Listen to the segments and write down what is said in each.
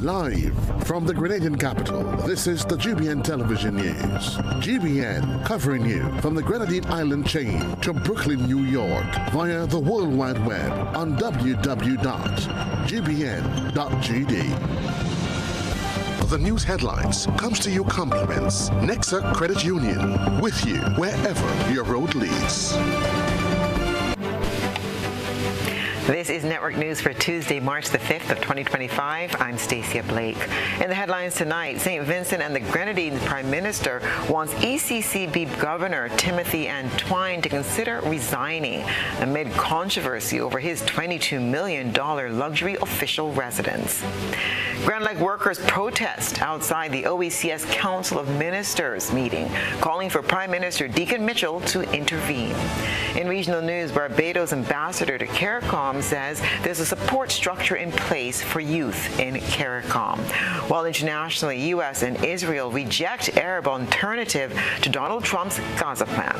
Live from the Grenadian capital, this is the GBN television news. GBN covering you from the Grenadine Island chain to Brooklyn, New York via the World Wide Web on www.gbn.gd. The news headlines comes to you compliments Nexa Credit Union, with you wherever your road leads. This is Network News for Tuesday, March the 5th of 2025. I'm Stasia Blake. In the headlines tonight, St. Vincent and the Grenadines Prime Minister wants ECCB Governor Timothy Antoine to consider resigning amid controversy over his $22 million luxury official residence. Grand Lake workers protest outside the OECS Council of Ministers meeting, calling for Prime Minister Deacon Mitchell to intervene. In regional news, Barbados ambassador to CARICOM says there's a support structure in place for youth in CARICOM. While internationally, U.S. and Israel reject Arab alternative to Donald Trump's Gaza plan.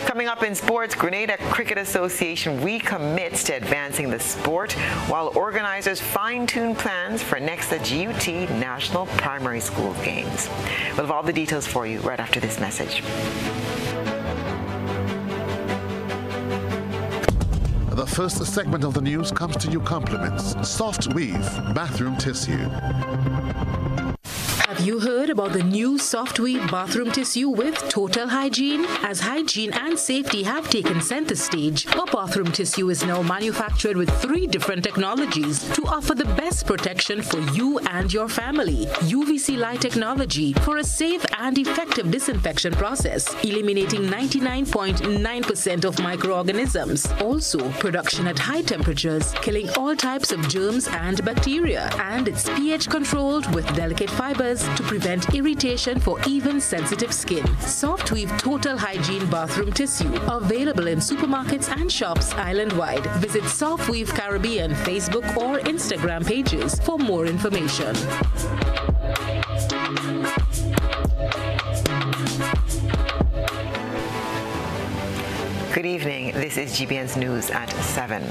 Coming up in sports, Grenada Cricket Association recommits to advancing the sport, while organizers fine-tune plans for next GUT National Primary School Games. We'll have all the details for you right after this message. The first segment of the news comes to you compliments Soft Weave Bathroom Tissue. Have you heard about the new Soft Weave bathroom tissue with total hygiene? As hygiene and safety have taken center stage, our bathroom tissue is now manufactured with 3 different technologies to offer the best protection for you and your family. UVC light technology for a safe and effective disinfection process, eliminating 99.9% of microorganisms. Also, production at high temperatures, killing all types of germs and bacteria. And it's pH controlled with delicate fibers to prevent irritation for even sensitive skin. Soft Weave Total Hygiene Bathroom Tissue, available in supermarkets and shops island-wide. Visit Soft Weave Caribbean Facebook or Instagram pages for more information. Good evening. This is GBN's News at 7.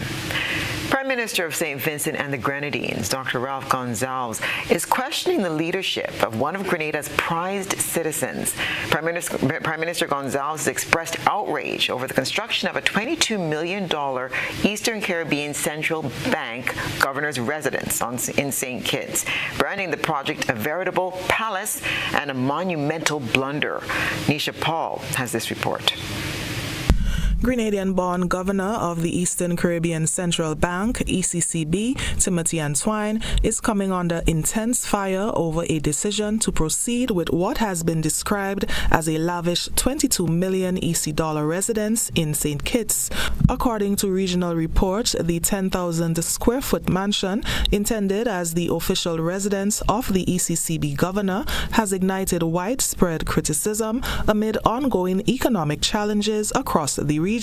Prime Minister of St. Vincent and the Grenadines, Dr. Ralph Gonsalves, is questioning the leadership of one of Grenada's prized citizens. Prime Minister Gonsalves has expressed outrage over the construction of a $22 million Eastern Caribbean Central Bank governor's residence in St. Kitts, branding the project a veritable palace and a monumental blunder. Nisha Paul has this report. Grenadian-born Governor of the Eastern Caribbean Central Bank, ECCB, Timothy Antoine, is coming under intense fire over a decision to proceed with what has been described as a lavish $22 million EC dollar residence in St. Kitts. According to regional reports, the 10,000 square foot mansion, intended as the official residence of the ECCB governor, has ignited widespread criticism amid ongoing economic challenges across the region.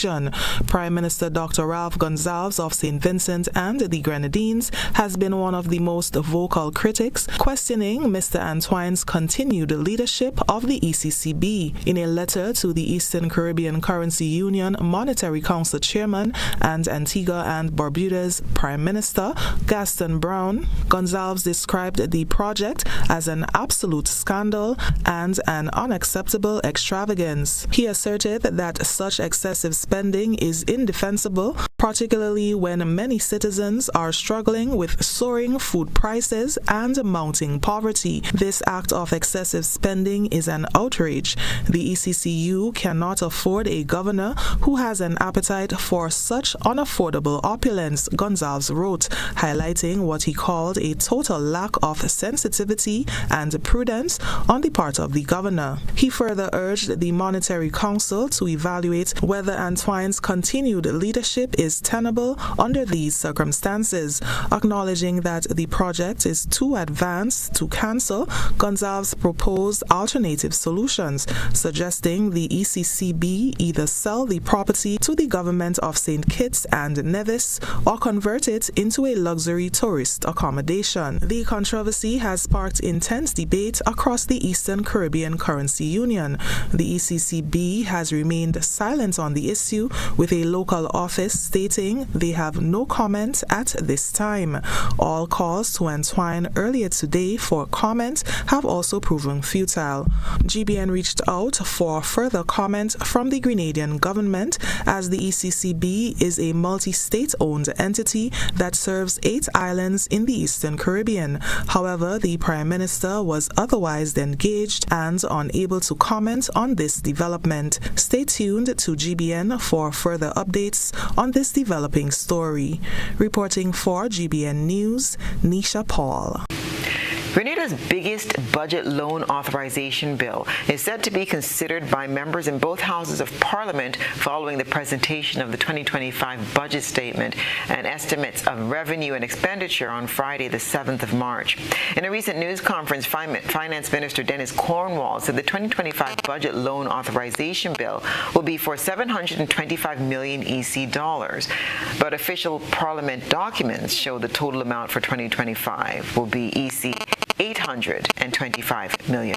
Prime Minister Dr. Ralph Gonsalves of St. Vincent and the Grenadines has been one of the most vocal critics, questioning Mr. Antoine's continued leadership of the ECCB. In a letter to the Eastern Caribbean Currency Union Monetary Council Chairman and Antigua and Barbuda's Prime Minister, Gaston Brown, Gonsalves described the project as an absolute scandal and an unacceptable extravagance. He asserted that such excessive spending is indefensible, particularly when many citizens are struggling with soaring food prices and mounting poverty. This act of excessive spending is an outrage. The ECCU cannot afford a governor who has an appetite for such unaffordable opulence, Gonsalves wrote, highlighting what he called a total lack of sensitivity and prudence on the part of the governor. He further urged the Monetary Council to evaluate whether Antoine's continued leadership is tenable under these circumstances. Acknowledging that the project is too advanced to cancel, Gonsalves proposed alternative solutions, suggesting the ECCB either sell the property to the government of St. Kitts and Nevis or convert it into a luxury tourist accommodation. The controversy has sparked intense debate across the Eastern Caribbean Currency Union. The ECCB has remained silent on the issue, with a local office stating they have no comment at this time. All calls to entwine earlier today for comment have also proven futile. GBN reached out for further comment from the Grenadian government, as the ECCB is a multi-state-owned entity that serves 8 islands in the Eastern Caribbean. However, the Prime Minister was otherwise engaged and unable to comment on this development. Stay tuned to GBN for further updates on this developing story. Reporting for GBN News, Nisha Paul. Grenada's biggest budget loan authorization bill is set to be considered by members in both houses of Parliament following the presentation of the 2025 budget statement and estimates of revenue and expenditure on Friday, the 7th of March. In a recent news conference, Finance Minister Dennis Cornwall said the 2025 budget loan authorization bill will be for 725 million EC dollars, but official Parliament documents show the total amount for 2025 will be EC $825 million.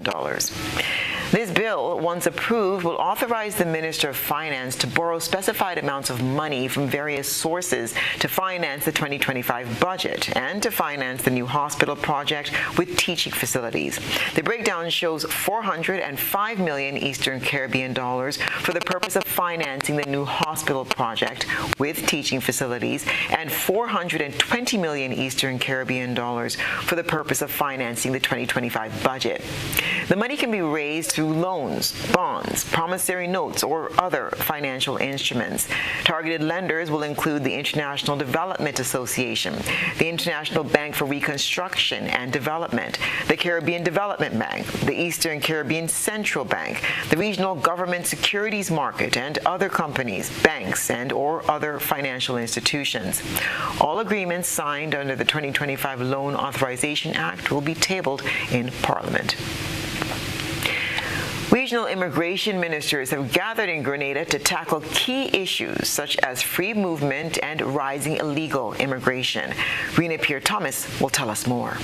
This bill, once approved, will authorize the Minister of Finance to borrow specified amounts of money from various sources to finance the 2025 budget and to finance the new hospital project with teaching facilities. The breakdown shows 405 million Eastern Caribbean dollars for the purpose of financing the new hospital project with teaching facilities and 420 million Eastern Caribbean dollars for the purpose of financing the 2025 budget. The money can be raised through loans, bonds, promissory notes, or other financial instruments. Targeted lenders will include the International Development Association, the International Bank for Reconstruction and Development, the Caribbean Development Bank, the Eastern Caribbean Central Bank, the Regional Government Securities Market, and other companies, banks, and/or other financial institutions. All agreements signed under the 2025 Loan Authorization Act will be tabled in Parliament. Regional immigration ministers have gathered in Grenada to tackle key issues such as free movement and rising illegal immigration. Rena Pierre-Thomas will tell us more.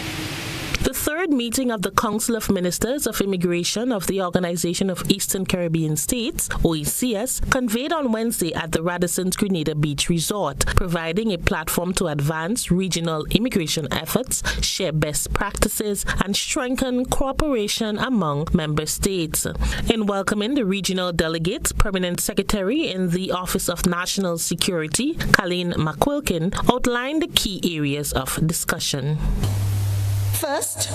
The third meeting of the Council of Ministers of Immigration of the Organization of Eastern Caribbean States, OECS, convened on Wednesday at the Radisson's Grenada Beach Resort, providing a platform to advance regional immigration efforts, share best practices, and strengthen cooperation among member states. In welcoming the regional delegates, Permanent Secretary in the Office of National Security, Colleen McQuilkin, outlined the key areas of discussion. First,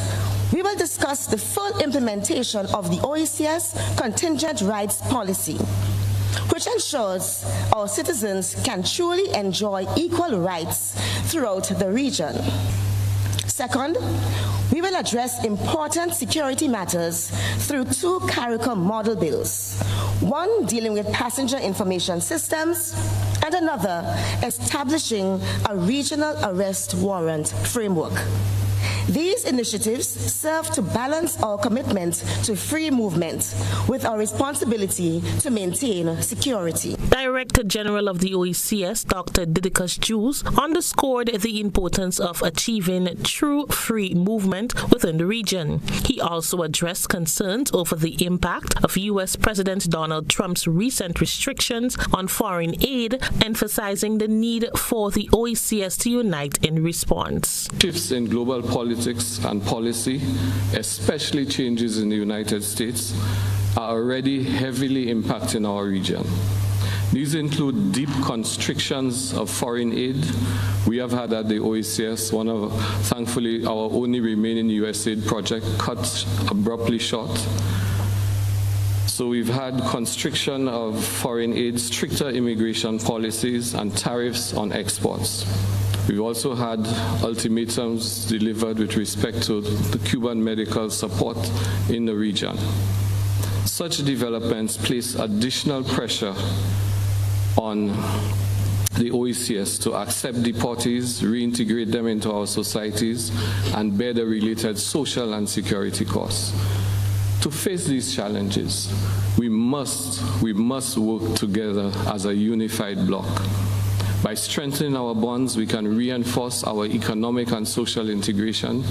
we will discuss the full implementation of the OECS contingent rights policy, which ensures our citizens can truly enjoy equal rights throughout the region. Second, we will address important security matters through 2 CARICOM model bills, one dealing with passenger information systems and another establishing a regional arrest warrant framework. These initiatives serve to balance our commitment to free movement with our responsibility to maintain security. Director General of the OECS, Dr. Didicus Jules, underscored the importance of achieving true free movement within the region. He also addressed concerns over the impact of U.S. President Donald Trump's recent restrictions on foreign aid, emphasizing the need for the OECS to unite in response. Shifts in global politics and policy, especially changes in the United States, are already heavily impacting our region. These include deep constrictions of foreign aid. We have had at the OECS thankfully, our only remaining USAID project cut abruptly short. So we've had constriction of foreign aid, stricter immigration policies, and tariffs on exports. We've also had ultimatums delivered with respect to the Cuban medical support in the region. Such developments place additional pressure on the OECS to accept deportees, reintegrate them into our societies, and bear the related social and security costs. To face these challenges, we must work together as a unified bloc. By strengthening our bonds, we can reinforce our economic and social integration,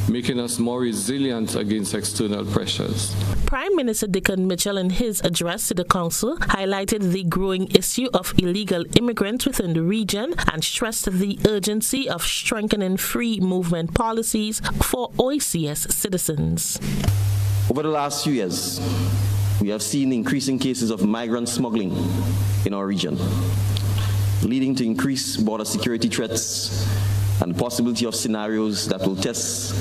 making us more resilient against external pressures. Prime Minister Dickon Mitchell, in his address to the Council, highlighted the growing issue of illegal immigrants within the region and stressed the urgency of strengthening free movement policies for OECS citizens. Over the last few years, we have seen increasing cases of migrant smuggling in our region, leading to increased border security threats and the possibility of scenarios that will test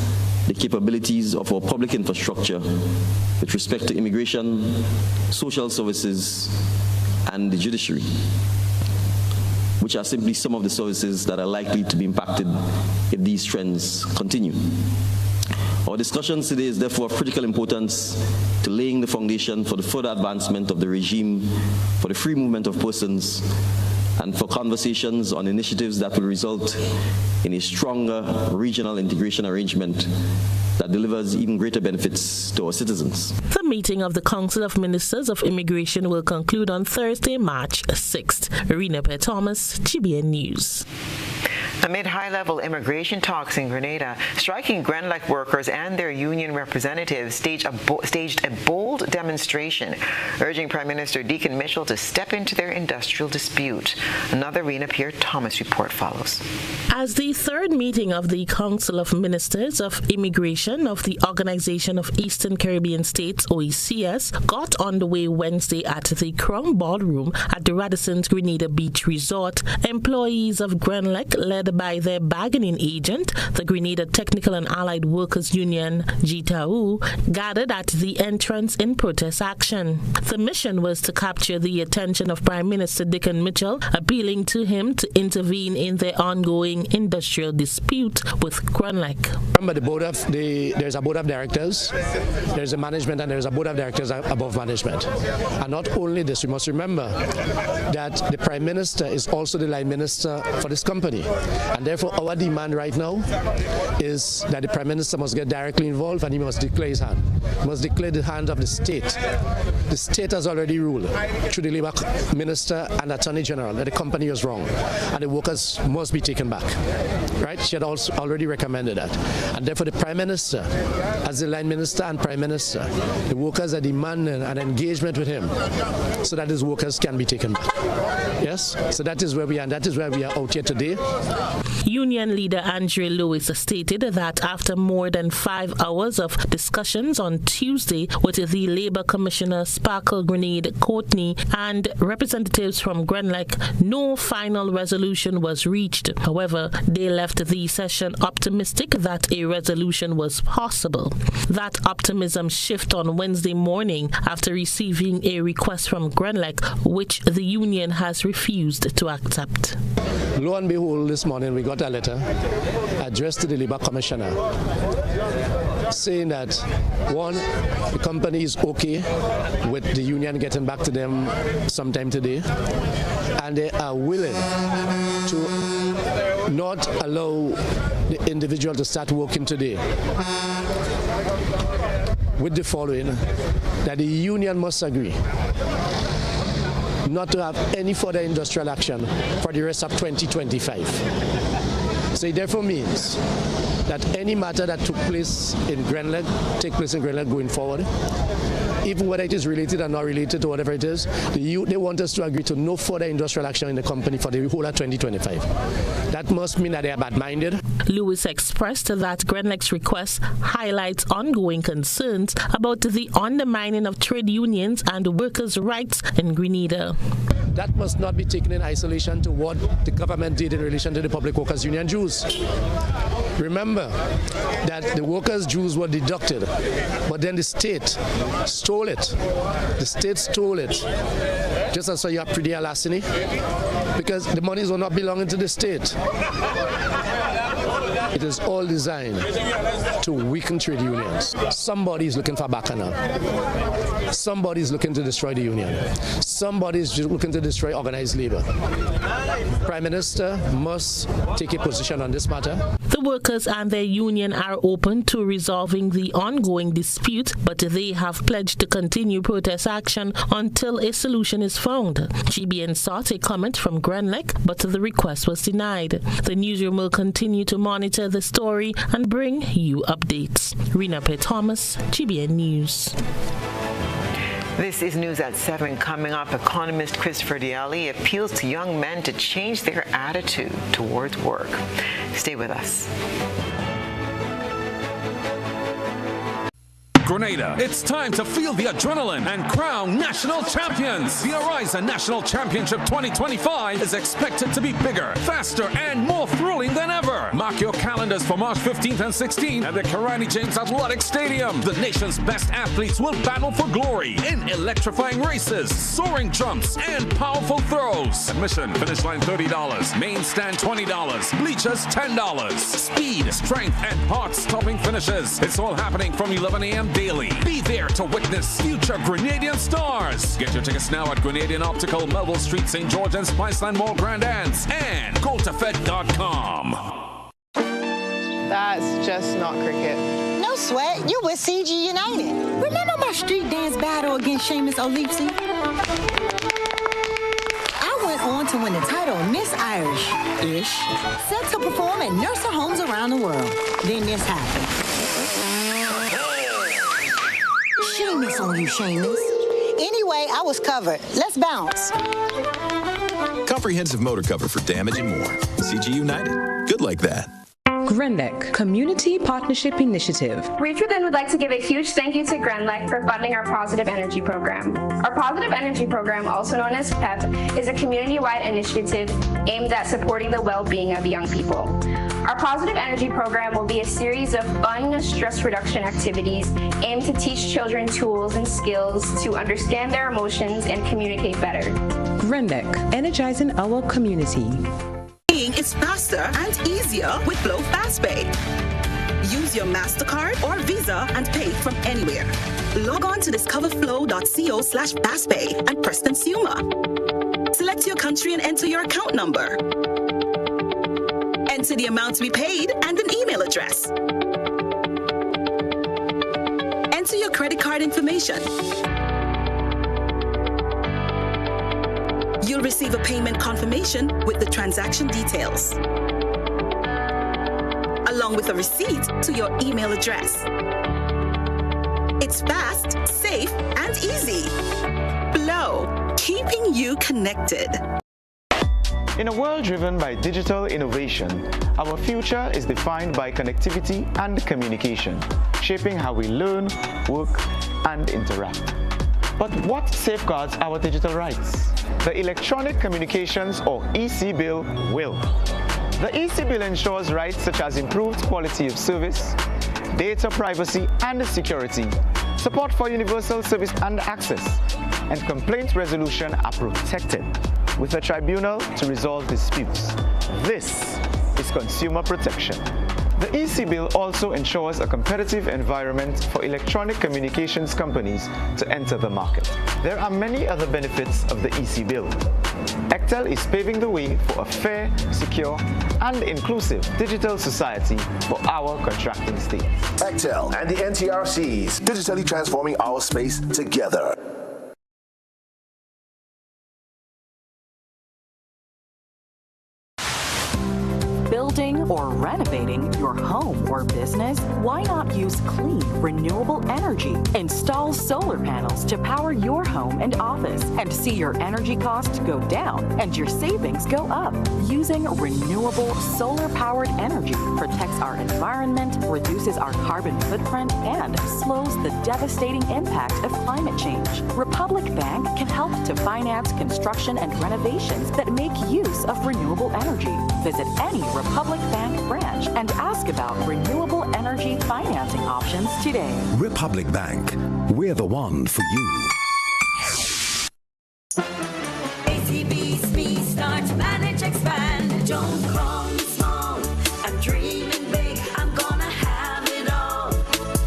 the capabilities of our public infrastructure with respect to immigration, social services, and the judiciary, which are simply some of the services that are likely to be impacted if these trends continue. Our discussion today is therefore of critical importance to laying the foundation for the further advancement of the regime for the free movement of persons and for conversations on initiatives that will result in a stronger regional integration arrangement that delivers even greater benefits to our citizens. The meeting of the Council of Ministers of Immigration will conclude on Thursday, March 6th. Rena Pear Thomas, GBN News. Amid high-level immigration talks in Grenada, striking Grenlec workers and their union representatives staged a bold demonstration, urging Prime Minister Dickon Mitchell to step into their industrial dispute. Another Rena Pear Thomas report follows. As the third meeting of the Council of Ministers of Immigration of the Organization of Eastern Caribbean States, OECS, got underway Wednesday at the Crown Ballroom at the Radisson's Grenada Beach Resort, employees of Grenlec, led by their bargaining agent, the Grenada Technical and Allied Workers Union, GTAU, gathered at the entrance in protest action. The mission was to capture the attention of Prime Minister Dickon Mitchell, appealing to him to intervene in their ongoing industrial dispute with Grenlec. Remember, there's a board of directors, there's a management, and there's a board of directors above management. And not only this, we must remember that the Prime Minister is also the line minister for this company. And therefore, our demand right now is that the Prime Minister must get directly involved and he must declare his hand. He must declare the hand of the state. The state has already ruled through the Labour Minister and Attorney General that the company was wrong and the workers must be taken back. Right? She had also already recommended that. And therefore, the Prime Minister, as the line minister and Prime Minister, the workers are demanding an engagement with him so that his workers can be taken back. Yes? So that is where we are, and that is where we are out here today. Union leader Andre Lewis stated that after more than 5 hours of discussions on Tuesday with the Labour Commissioner Sparkle Grenade Courtney and representatives from Grenlec, no final resolution was reached. However, they left the session optimistic that a resolution was possible. That optimism shifted on Wednesday morning after receiving a request from Grenlec, which the union has refused to accept. Lo and behold, this morning we got a letter addressed to the Labour Commissioner saying that, one, the company is okay with the union getting back to them sometime today, and they are willing to not allow the individual to start working today with the following, that the union must agree not to have any further industrial action for the rest of 2025. So it therefore means that any matter that took place in Grenlec, going forward, even whether it is related or not related to whatever it is, they want us to agree to no further industrial action in the company for the whole of 2025. That must mean that they are bad-minded. Lewis expressed that Grenlec's request highlights ongoing concerns about the undermining of trade unions and workers' rights in Grenada. That must not be taken in isolation to what the government did in relation to the Public Workers Union dues. Remember that the workers' dues were deducted, but then the state stole it. The state stole it, just as you have Pridia Lassini, because the monies were not belonging to the state. It is all designed to weaken trade unions. Somebody is looking for bacchanal. Somebody is looking to destroy the union. Somebody is looking to destroy organized labor. Prime Minister must take a position on this matter. The The workers and their union are open to resolving the ongoing dispute, but they have pledged to continue protest action until a solution is found. GBN sought a comment from Grenlec, but the request was denied. The newsroom will continue to monitor the story and bring you updates. Rena P. Thomas, GBN News. This is News at 7. Coming up, economist Christopher Dialli appeals to young men to change their attitude towards work. Stay with us. Grenada, it's time to feel the adrenaline and crown national champions. The Horizon National Championship 2025 is expected to be bigger, faster, and more thrilling than ever. Mark your calendars for March 15th and 16th at the Karani James Athletic Stadium. The nation's best athletes will battle for glory in electrifying races, soaring jumps, and powerful throws. Admission, finish line $30, main stand $20, bleachers $10. Speed, strength, and heart-stopping finishes. It's all happening from 11 a.m. daily. Be there to witness future Grenadian stars. Get your tickets now at Grenadian Optical, Melville Street, St. George and Spiceland Mall, Grand Anse, and GoToFed.com. That's just not cricket. No sweat, you with CG United. Remember my street dance battle against Seamus O'Leafsy? I went on to win the title of Miss Irish-ish, set to perform at nursing homes around the world. Then this happened. Seamus on you, Seamus. Anyway, I was covered. Let's bounce. Comprehensive motor cover for damage and more. CG United. Good like that. Grenlec Community Partnership Initiative. Reachwithin would like to give a huge thank you to Grenlec for funding our Positive Energy Program. Our Positive Energy Program, also known as PEP, is a community-wide initiative aimed at supporting the well-being of young people. Our Positive Energy Program will be a series of fun stress reduction activities aimed to teach children tools and skills to understand their emotions and communicate better. Grenlec, energizing our community. Is faster and easier with Flow FastPay. Use your MasterCard or Visa and pay from anywhere. Log on to discoverflow.co/fastpay and press Consumer. Select your country and enter your account number. Enter the amount to be paid and an email address. Enter your credit card information. You'll receive a payment confirmation with the transaction details, along with a receipt to your email address. It's fast, safe, and easy. Flow, keeping you connected. In a world driven by digital innovation, our future is defined by connectivity and communication, shaping how we learn, work, and interact. But what safeguards our digital rights? The Electronic Communications or EC Bill will. The EC Bill ensures rights such as improved quality of service, data privacy and security, support for universal service and access, and complaint resolution are protected with a tribunal to resolve disputes. This is consumer protection. The EC Bill also ensures a competitive environment for electronic communications companies to enter the market. There are many other benefits of the EC Bill. ECTEL is paving the way for a fair, secure, and inclusive digital society for our contracting states. ECTEL and the NTRCs, digitally transforming our space together. Building or renovating your home or business? Why not use clean, renewable energy? Install solar panels to power your home and office and see your energy costs go down and your savings go up. Using renewable solar-powered energy protects our environment, reduces our carbon footprint, and slows the devastating impact of climate change. Republic Bank can help to finance construction and renovations that make use of renewable energy. Visit any Republic Bank branch and ask about renewable energy financing options today. Republic Bank, we're the one for you. ACB, speed, start, manage, expand. Don't call me small. I'm dreaming big. I'm gonna have it all.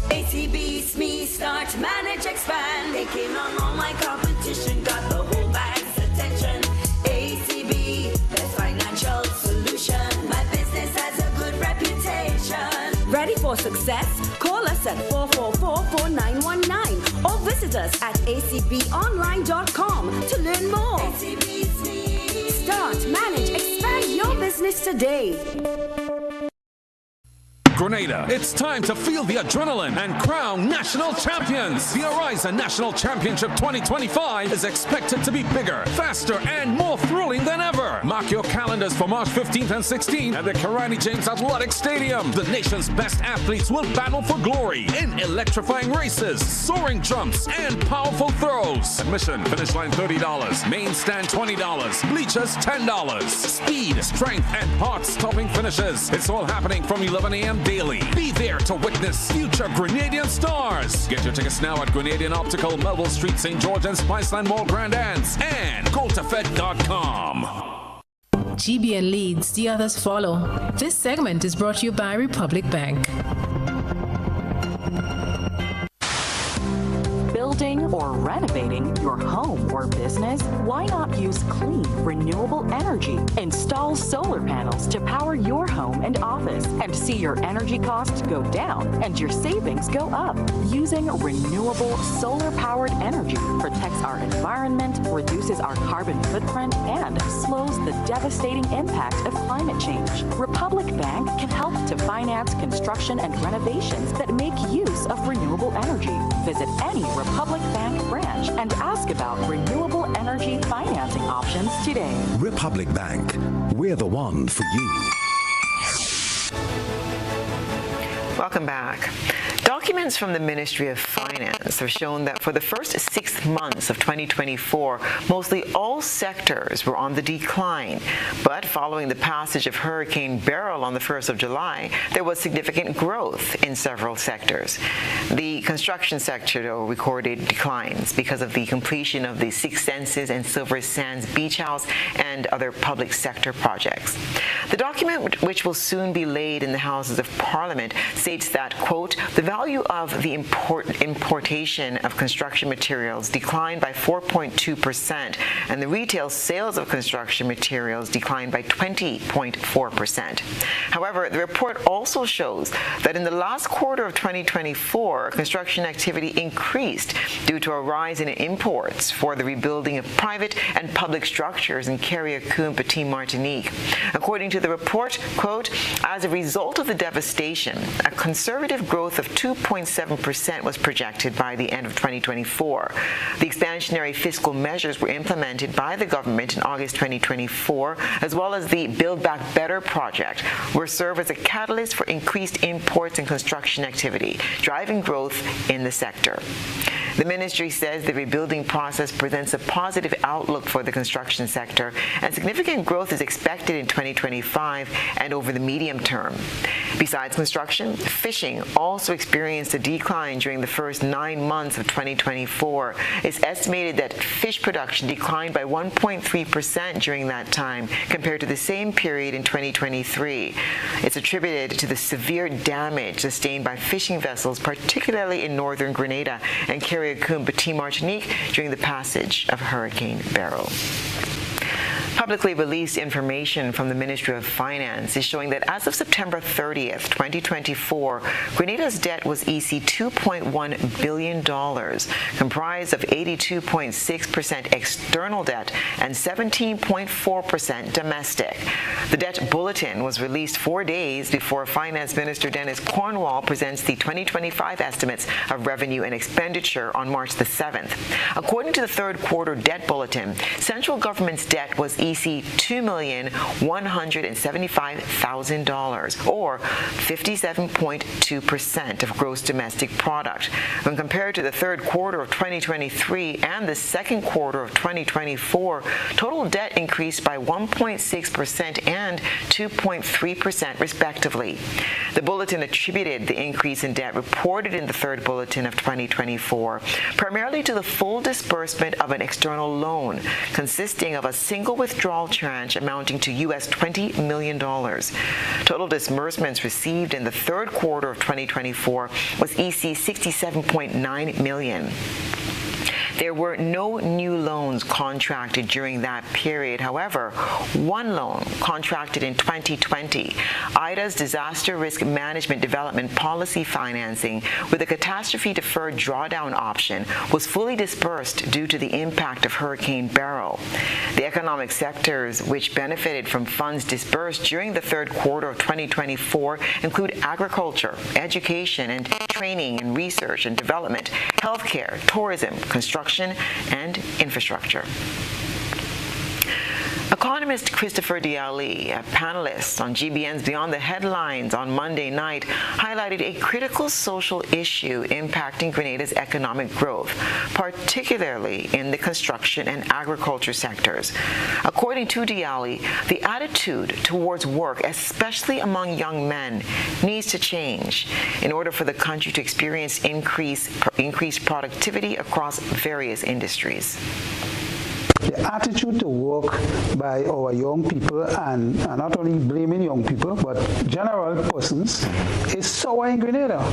ACB, speed, start, manage, expand. Taking on all my competition. Got the whole bank's attention. ACB, best financial solution. My business has a good reputation. Ready for success? Call us at 444-4919 or visit us at acbonline.com to learn more. Start, manage, expand your business today. Grenada, it's time to feel the adrenaline and crown national champions. The Horizon National Championship 2025 is expected to be bigger, faster, and more thrilling than ever. Mark your calendars for March 15th and 16th at the Karani James Athletic Stadium. The nation's best athletes will battle for glory in electrifying races, soaring jumps, and powerful throws. Admission, finish line $30, main stand $20, bleachers $10. Speed, strength, and heart-stopping finishes. It's all happening from 11 a.m. daily. Be there to witness future Grenadian stars. Get your tickets now at Grenadian Optical, Melville Street, St. George, and Spiceland Mall, Grand Anse, and GoToFed.com. GBN leads, the others follow. This segment is brought to you by Republic Bank. Building or renovating your home or business? Why not use clean, renewable energy? Install solar panels to power your home and office and see your energy costs go down and your savings go up. Using renewable solar-powered energy protects our environment, reduces our carbon footprint, and slows the devastating impact of climate change. Republic Bank can help to finance construction and renovations that make use of renewable energy. Visit any Republic Bank branch and ask about renewable energy financing options today. Republic Bank, we're the one for you. Welcome back. Documents from the Ministry of Finance have shown that for the first 6 months of 2024, mostly all sectors were on the decline. But following the passage of Hurricane Beryl on the 1st of July, there was significant growth in several sectors. The construction sector, though, recorded declines because of the completion of the Six Senses and Silver Sands Beach House and other public sector projects. The document, which will soon be laid in the Houses of Parliament, states that, quote, the value of the importation of construction materials declined by 4.2%, and the retail sales of construction materials declined by 20.4%. However, the report also shows that in the last quarter of 2024, construction activity increased due to a rise in imports for the rebuilding of private and public structures in Carriacou, Petit Martinique. According to the report, quote, as a result of the devastation, a conservative growth of 2.7% was projected by the end of 2024. The expansionary fiscal measures were implemented by the government in August 2024, as well as the Build Back Better project, will serve as a catalyst for increased imports and construction activity, driving growth in the sector. The ministry says the rebuilding process presents a positive outlook for the construction sector, and significant growth is expected in 2025 and over the medium term. Besides construction, fishing also experienced a decline during the first 9 months of 2024. It's estimated that fish production declined by 1.3% during that time compared to the same period in 2023. It's attributed to the severe damage sustained by fishing vessels, particularly in northern Grenada and Carriacou, Petit Martinique, during the passage of Hurricane Beryl. Publicly released information from the Ministry of Finance is showing that as of September 30th, 2024, Grenada's debt was $2.1 billion, comprised of 82.6% external debt and 17.4% domestic. The debt bulletin was released 4 days before Finance Minister Dennis Cornwall presents the 2025 estimates of revenue and expenditure on March the 7th. According to the third quarter debt bulletin, central government's debt was $2,175,000, or 57.2% of gross domestic product. When compared to the third quarter of 2023 and the second quarter of 2024, total debt increased by 1.6% and 2.3% respectively. The bulletin attributed the increase in debt reported in the third bulletin of 2024 primarily to the full disbursement of an external loan consisting of a single withdrawal tranche amounting to US $20 million. Total disbursements received in the third quarter of 2024 was $67.9 million. There were no new loans contracted during that period. However, one loan contracted in 2020, IDA's Disaster Risk Management Development Policy financing with a catastrophe deferred drawdown option, was fully dispersed due to the impact of Hurricane Beryl. The economic sectors which benefited from funds dispersed during the third quarter of 2024 include agriculture, education and training and research and development, healthcare, tourism, construction, and infrastructure. Economist Christopher Diali, a panelist on GBN's Beyond the Headlines on Monday night, highlighted a critical social issue impacting Grenada's economic growth, particularly in the construction and agriculture sectors. According to Diali, the attitude towards work, especially among young men, needs to change in order for the country to experience increased productivity across various industries. The attitude to work by our young people, and not only blaming young people, but general persons, is sour in Grenada.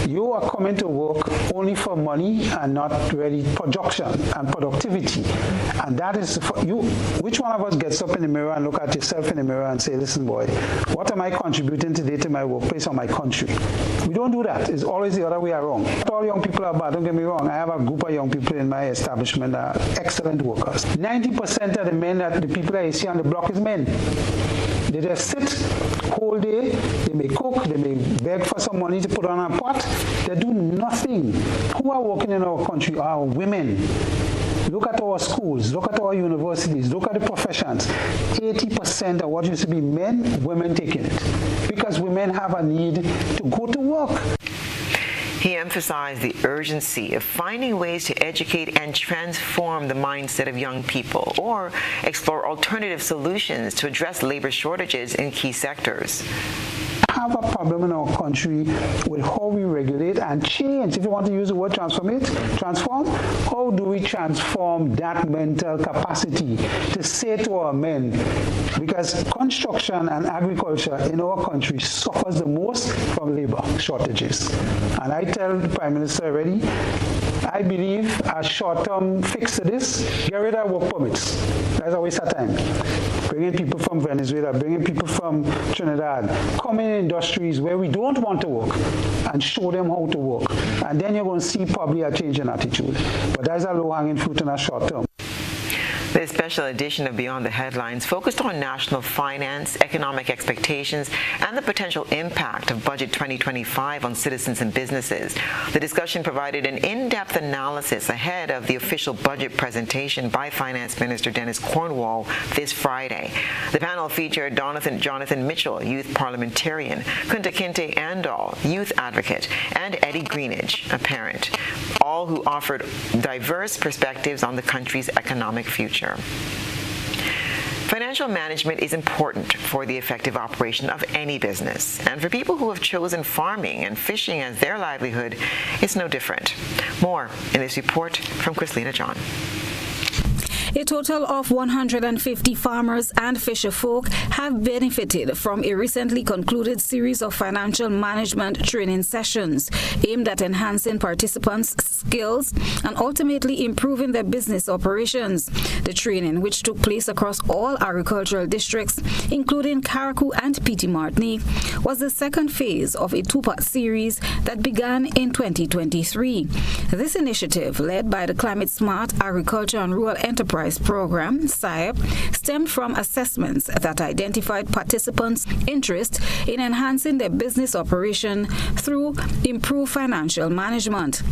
You are coming to work only for money and not really production and productivity. And that is, you. Which one of us gets up in the mirror and look at yourself in the mirror and say, listen, boy, what am I contributing today to my workplace or my country? We don't do that. It's always the other way around. Not all young people are bad, don't get me wrong. I have a group of young people in my establishment that are excellent workers. 90% of the people that you see on the block is men. They just sit whole day, they may cook, they may beg for some money to put on a pot, they do nothing. Who are working in our country are women. Look at our schools, look at our universities, look at the professions. 80% of what used to be men, women taking it. Because women have a need to go to work. He emphasized the urgency of finding ways to educate and transform the mindset of young people, or explore alternative solutions to address labor shortages in key sectors. Have a problem in our country with how we regulate and change. If you want to use the word transform, how do we transform that mental capacity to say to our men, because construction and agriculture in our country suffers the most from labor shortages. And I tell the Prime Minister already, I believe a short-term fix to this, get rid of work permits. That's a waste of time. Bringing people from Venezuela, bringing people from Trinidad, coming in industries where we don't want to work and show them how to work. And then you're going to see probably a change in attitude. But that's a low-hanging fruit in a short term. This special edition of Beyond the Headlines focused on national finance, economic expectations, and the potential impact of Budget 2025 on citizens and businesses. The discussion provided an in-depth analysis ahead of the official budget presentation by Finance Minister Dennis Cornwall this Friday. The panel featured Jonathan Mitchell, youth parliamentarian, Kunta Kinte Andal, youth advocate, and Eddie Greenidge, a parent, all who offered diverse perspectives on the country's economic future. Financial management is important for the effective operation of any business, and for people who have chosen farming and fishing as their livelihood, it's no different. More in this report from Chrislina John. A total of 150 farmers and fisherfolk have benefited from a recently concluded series of financial management training sessions aimed at enhancing participants' skills and ultimately improving their business operations. The training, which took place across all agricultural districts, including Carriacou and Petite Martinique, was the second phase of a two-part series that began in 2023. This initiative, led by the Climate Smart Agriculture and Rural Enterprise Program, SIAP, stemmed from assessments that identified participants' interest in enhancing their business operation through improved financial management.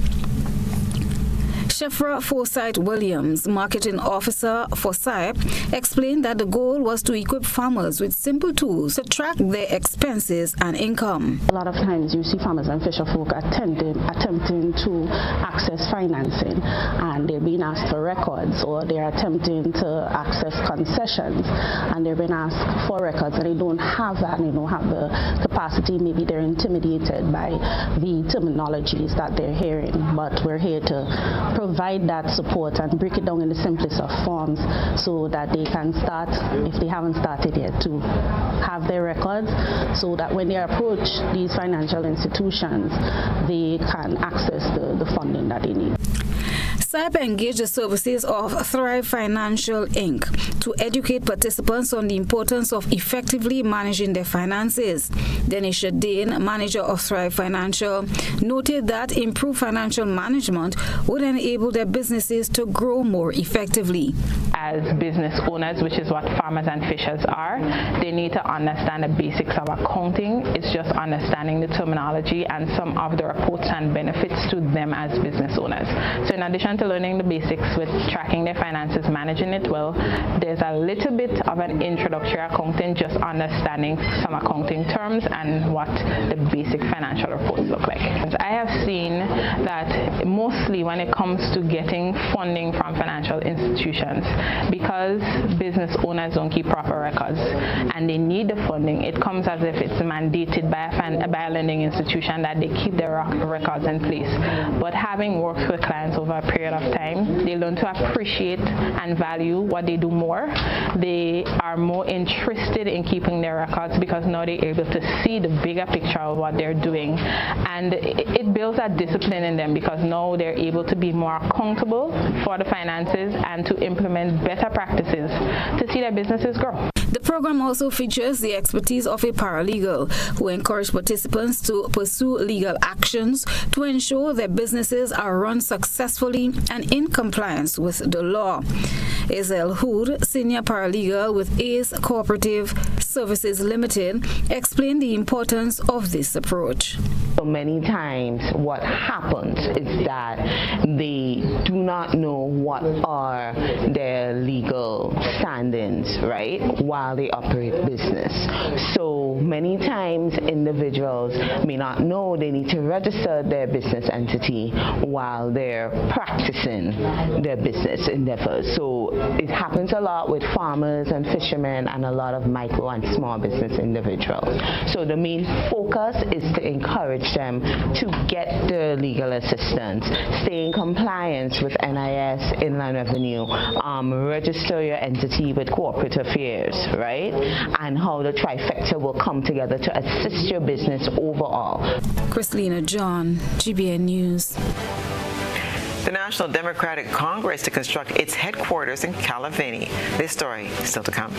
Shefra Forsyth Williams, marketing officer for SIAP, explained that the goal was to equip farmers with simple tools to track their expenses and income. A lot of times you see farmers and fisherfolk attempting to access financing, and they're being asked for records, or they're attempting to access concessions, and they're being asked for records, and they don't have that, and they don't have the capacity. Maybe they're intimidated by the terminologies that they're hearing, but we're here to provide that support and break it down in the simplest of forms so that they can start, if they haven't started yet, to have their records, so that when they approach these financial institutions, they can access the funding that they need. SIPE engaged the services of Thrive Financial Inc. to educate participants on the importance of effectively managing their finances. Denisha Dane, manager of Thrive Financial, noted that improved financial management would enable their businesses to grow more effectively. As business owners, which is what farmers and fishers are, they need to understand the basics of accounting. It's just understanding the terminology and some of the reports and benefits to them as business owners. So in addition to learning the basics with tracking their finances, managing it well, there's a little bit of an introductory accounting, just understanding some accounting terms and what the basic financial reports look like. I have seen that mostly when it comes to getting funding from financial institutions, because business owners don't keep proper records and they need the funding, it comes as if it's mandated by a lending institution that they keep their records in place. But having worked with clients over a period of time, they learn to appreciate and value what they do more. They are more interested in keeping their records because now they're able to see the bigger picture of what they're doing, and it builds that discipline in them because now they're able to be more accountable for the finances and to implement better practices to see their businesses grow. The program also features the expertise of a paralegal who encourage participants to pursue legal actions to ensure their businesses are run successfully and in compliance with the law. Isel Hood, senior paralegal with Ace Cooperative Services Limited, explained the importance of this approach. So many times what happens is that they do not know what are their legal standings, right, while they operate business. So many times individuals may not know they need to register their business entity while they're practicing their business endeavors. So it happens a lot with farmers and fishermen and a lot of micro and small business individuals. So the main focus is to encourage them to get the legal assistance, stay in compliance with NIS, Inland Revenue, register your entity with corporate affairs, right? And how the trifecta will come together to assist your business overall. Chrislina John, GBN News. The National Democratic Congress to construct its headquarters in Calavani. This story still to come.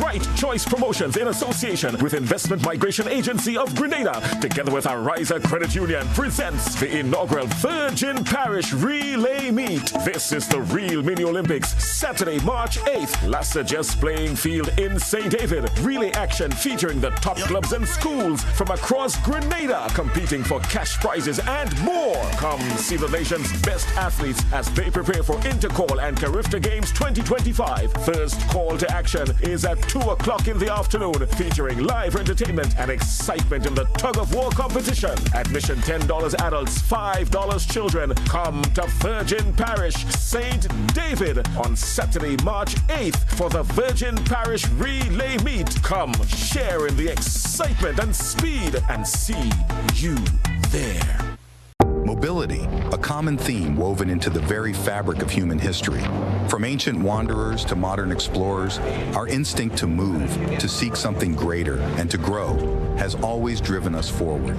Right Choice Promotions in association with Investment Migration Agency of Grenada, together with Ariza Credit Union, presents the inaugural Virgin Parish Relay Meet. This is the real mini Olympics, Saturday, March 8th. Lassages playing field in St. David. Relay action featuring the top clubs and schools from across Grenada, competing for cash prizes and more. Come see the nation's best athletes as they prepare for Intercall and Carifta Games 2025. First call to action is at 2 o'clock in the afternoon, featuring live entertainment and excitement in the tug-of-war competition. Admission $10 adults, $5 children. Come to Virgin Parish, St. David on Saturday, March 8th for the Virgin Parish Relay Meet. Come share in the excitement and speed and see you there. Mobility, a common theme woven into the very fabric of human history. From ancient wanderers to modern explorers, our instinct to move, to seek something greater, and to grow has always driven us forward.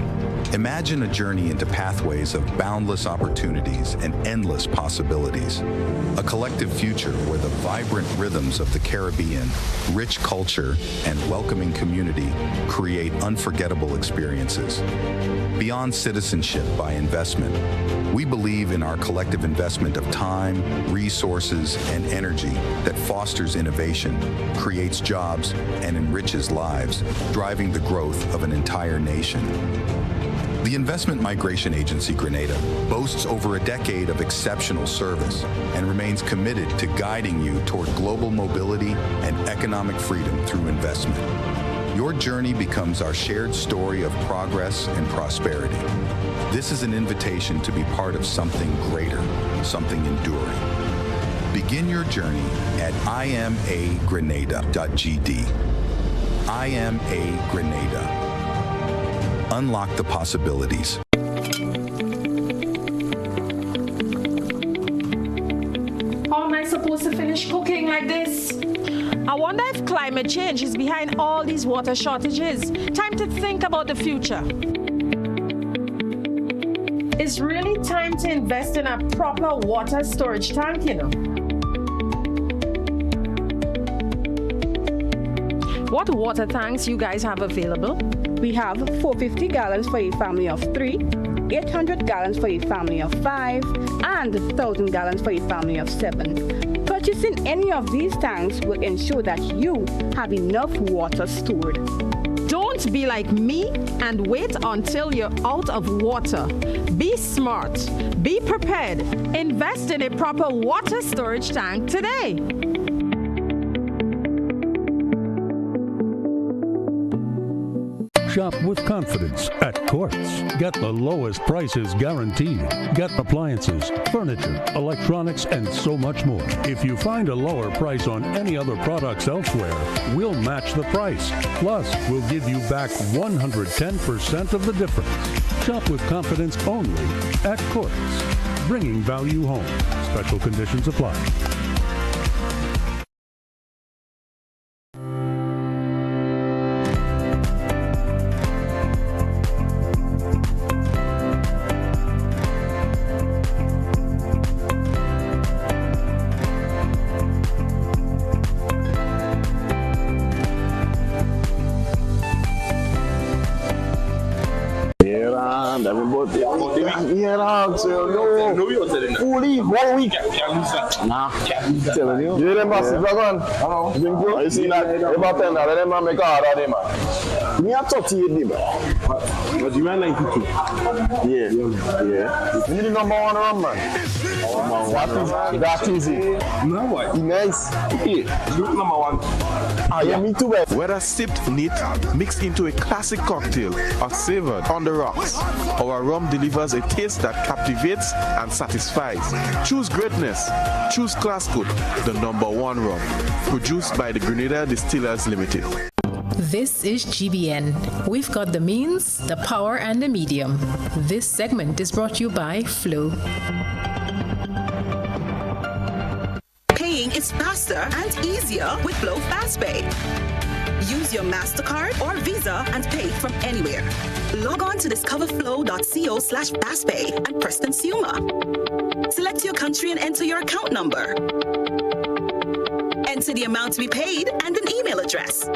Imagine a journey into pathways of boundless opportunities and endless possibilities. A collective future where the vibrant rhythms of the Caribbean, rich culture, and welcoming community create unforgettable experiences. Beyond citizenship by investment, we believe in our collective investment of time, resources, and energy that fosters innovation, creates jobs, and enriches lives, driving the growth of an entire nation. The Investment Migration Agency Grenada boasts over a decade of exceptional service and remains committed to guiding you toward global mobility and economic freedom through investment. Your journey becomes our shared story of progress and prosperity. This is an invitation to be part of something greater, something enduring. Begin your journey at imagrenada.gd. IMA Grenada. Unlock the possibilities. How am I supposed to finish cooking like this? I wonder if climate change is behind all these water shortages. Time to think about the future. It's really time to invest in a proper water storage tank, you know. What water tanks you guys have available? We have 450 gallons for a family of 3, 800 gallons for a family of 5, and 1,000 gallons for a family of 7. Purchasing any of these tanks will ensure that you have enough water stored. Don't be like me and wait until you're out of water. Be smart, be prepared, invest in a proper water storage tank today. Shop with confidence at Quartz. Get the lowest prices guaranteed. Get appliances, furniture, electronics, and so much more. If you find a lower price on any other products elsewhere, we'll match the price. Plus, we'll give you back 110% of the difference. Shop with confidence only at Quartz. Bringing value home. Special conditions apply. Fully 1 week. Nah. Telling you. You them boss dragon. Hello. You see that? About 10 now. Them man make hard out there, man. Me have 38 man. But you man 92. Yeah. You need the number 1 run, man. That is it. No what? Nice. Yeah. Look number 1. Ah, yeah, me too, man. Whether sipped neat, mixed into a classic cocktail, or savored on the rocks, our rum delivers a taste that captivates and satisfies. Choose greatness. Choose Classcoat, the number 1 rum. Produced by the Grenada Distillers Limited. This is GBN. We've got the means, the power, and the medium. This segment is brought to you by Flow. Paying is faster and easier with Flow FastPay. Use your MasterCard or Visa and pay from anywhere. Log on to discoverflow.co/fastpay and press consumer. Select your country and enter your account number. Enter the amount to be paid and an email address.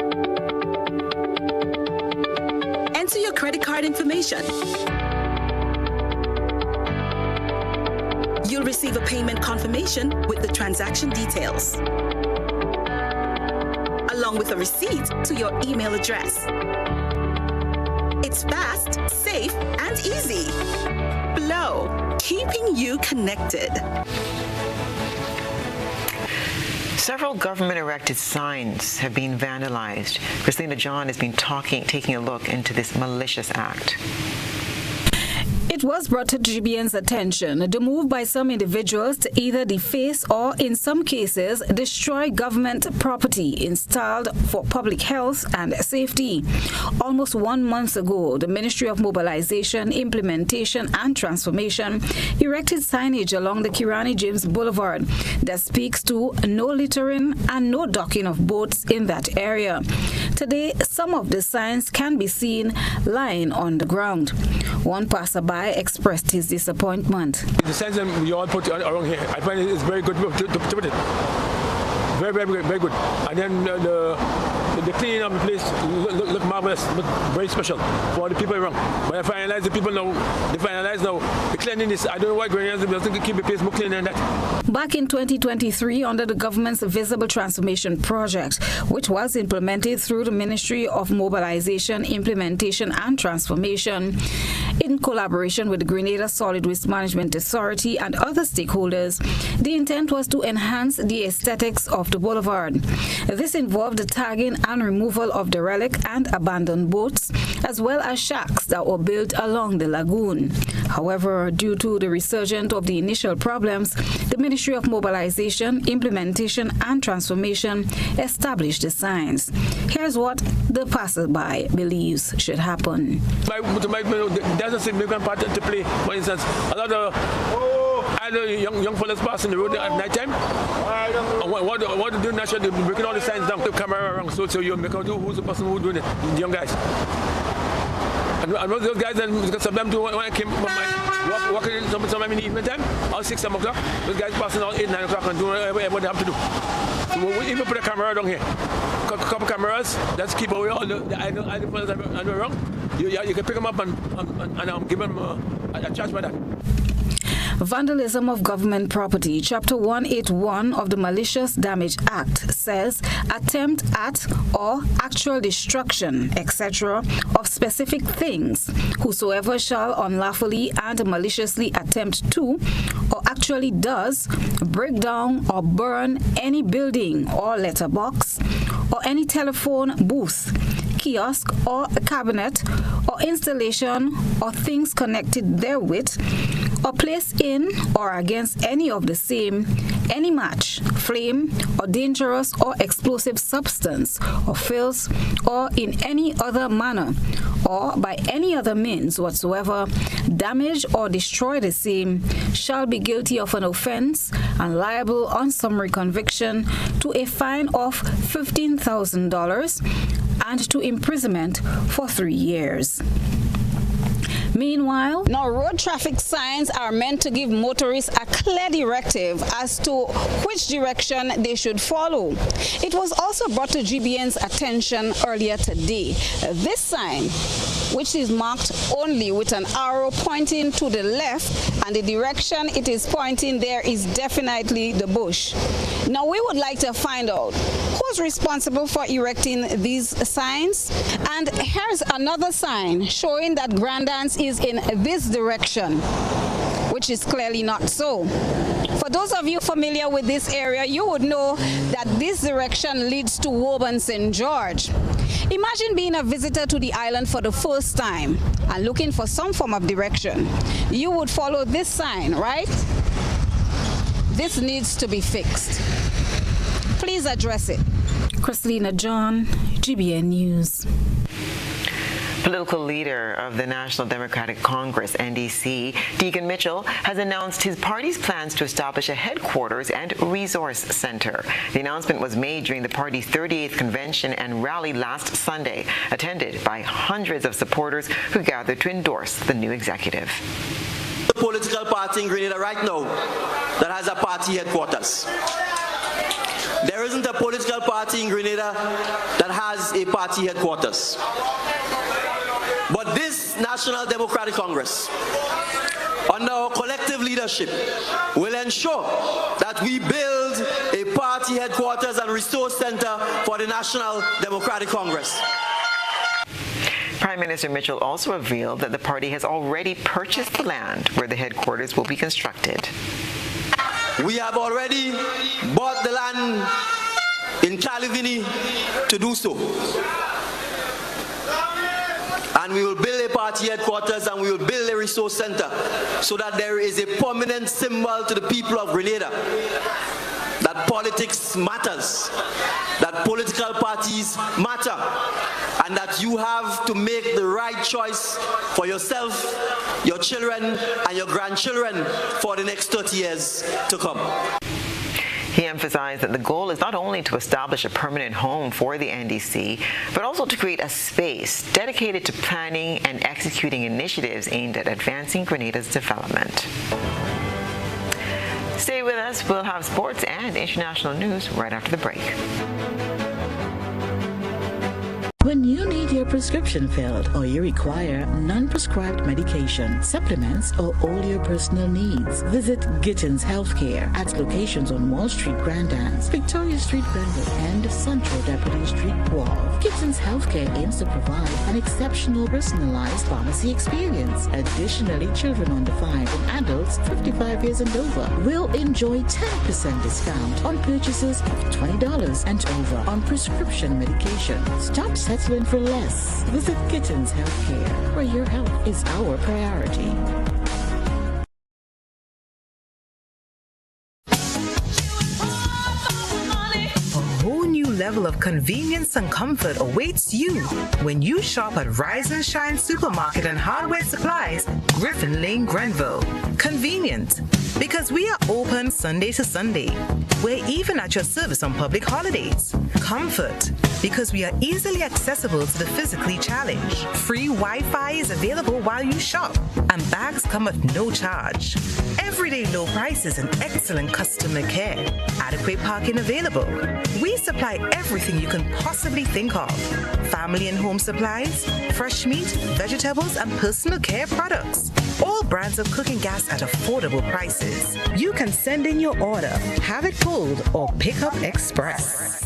Enter your credit card information. You'll receive a payment confirmation with the transaction details, along with a receipt to your email address. It's fast, safe, and easy. Flow, keeping you connected. Several government-erected signs have been vandalized. Christina John has been taking a look into this malicious act. It was brought to GBN's attention the move by some individuals to either deface or, in some cases, destroy government property installed for public health and safety. Almost 1 month ago, the Ministry of Mobilization, Implementation and Transformation erected signage along the Kirani James Boulevard that speaks to no littering and no docking of boats in that area. Today, some of the signs can be seen lying on the ground. One passerby expressed his disappointment. The signs we all put around here, I find it's very good to put it. Very, very, very good. And then the cleaning of the place look marvelous, look very special for the people around. But I finalize the people now, the cleanliness. I don't know why Grenadians doesn't keep the place more clean than that. Back in 2023, under the government's Visible Transformation Project, which was implemented through the Ministry of Mobilization, Implementation and Transformation, in collaboration with the Grenada Solid Waste Management Authority and other stakeholders, the intent was to enhance the aesthetics of the boulevard. This involved the tagging and removal of derelict and abandoned boats, as well as shacks that were built along the lagoon. However, due to the resurgence of the initial problems, the Ministry of Mobilization, Implementation and Transformation established the signs. Here's what the passerby believes should happen. There's a significant part to play. For instance, a lot of young fellas passing the road at night time. What do naturally? They're breaking all the signs down, the camera around, so you make out who's the person who's doing it, the young guys. And those guys, then, because some of them do when I came, walking in some in the evening time, all 6, 7 o'clock, those guys passing out 8, 9 o'clock and doing whatever they have to do. So we even put a camera down here. Couple cameras, let's keep away all the idle fellas and around. You can pick them up and give them a charge by that. Vandalism of government property, Chapter 181 of the Malicious Damage Act says attempt at or actual destruction, etc., of specific things, whosoever shall unlawfully and maliciously attempt to or actually does break down or burn any building or letterbox or any telephone booth, kiosk or cabinet or installation or things connected therewith, or place in or against any of the same, any match, flame, or dangerous or explosive substance, or filth, or in any other manner, or by any other means whatsoever, damage or destroy the same, shall be guilty of an offense and liable on summary conviction to a fine of $15,000 and to imprisonment for 3 years. Meanwhile, now road traffic signs are meant to give motorists a clear directive as to which direction they should follow. It was also brought to GBN's attention earlier today. This sign, which is marked only with an arrow pointing to the left, and the direction it is pointing there is definitely the bush. Now we would like to find out who's responsible for erecting these signs. And here's another sign showing that Grand Dance is in this direction, which is clearly not so. For those of you familiar with this area, you would know that this direction leads to Woburn St. George. Imagine being a visitor to the island for the first time and looking for some form of direction. You would follow this sign, right? This needs to be fixed. Please address it. Christina John, GBN News. Political leader of the National Democratic Congress, NDC, Deacon Mitchell, has announced his party's plans to establish a headquarters and resource center. The announcement was made during the party's 38th convention and rally last Sunday, attended by hundreds of supporters who gathered to endorse the new executive. The political party in Grenada right now that has a party headquarters. There isn't a political party in Grenada that has a party headquarters. But this National Democratic Congress, under our collective leadership, will ensure that we build a party headquarters and resource center for the National Democratic Congress. Prime Minister Mitchell also revealed that the party has already purchased the land where the headquarters will be constructed. We have already bought the land in Calivini to do so. And we will build a party headquarters and we will build a resource center so that there is a permanent symbol to the people of Grenada that politics matters, that political parties matter, and that you have to make the right choice for yourself, your children, and your grandchildren for the next 30 years to come. He emphasized that the goal is not only to establish a permanent home for the NDC, but also to create a space dedicated to planning and executing initiatives aimed at advancing Grenada's development. Stay with us. We'll have sports and international news right after the break. When you need your prescription filled or you require non-prescribed medication, supplements, or all your personal needs, visit Gittins Healthcare at locations on Wall Street, Grand Dance, Victoria Street, Grenville, and Central Deputy Street, Wharf. Gittins Healthcare aims to provide an exceptional personalized pharmacy experience. Additionally, children under 5 and adults 55 years and over will enjoy 10% discount on purchases of $20 and over on prescription medication. Stop settling for less. Visit Gittins Healthcare, where your health is our priority. Level of convenience and comfort awaits you when you shop at Rise and Shine Supermarket and Hardware Supplies, Griffin Lane, Grenville. Convenient, because we are open Sunday to Sunday. We're even at your service on public holidays. Comfort, because we are easily accessible to the physically challenged. Free Wi-Fi is available while you shop, and bags come at no charge. Everyday low prices and excellent customer care. Adequate parking available. We supply everything you can possibly think of. Family and home supplies, fresh meat, vegetables, and personal care products. All brands of cooking gas at affordable prices. You can send in your order, have it pulled, or pick up express.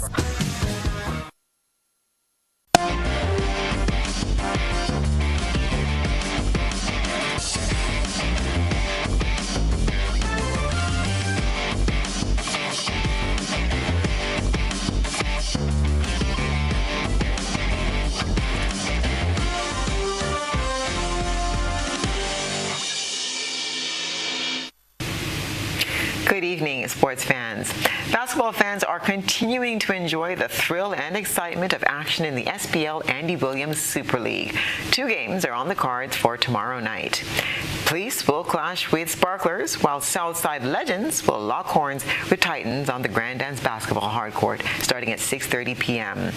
Good evening, sports fans. Basketball fans are continuing to enjoy the thrill and excitement of action in the SPL Andy Williams Super League. 2 games are on the cards for tomorrow night. Police will clash with Sparklers, while Southside Legends will lock horns with Titans on the Grand Dance Basketball Hardcourt starting at 6:30 p.m.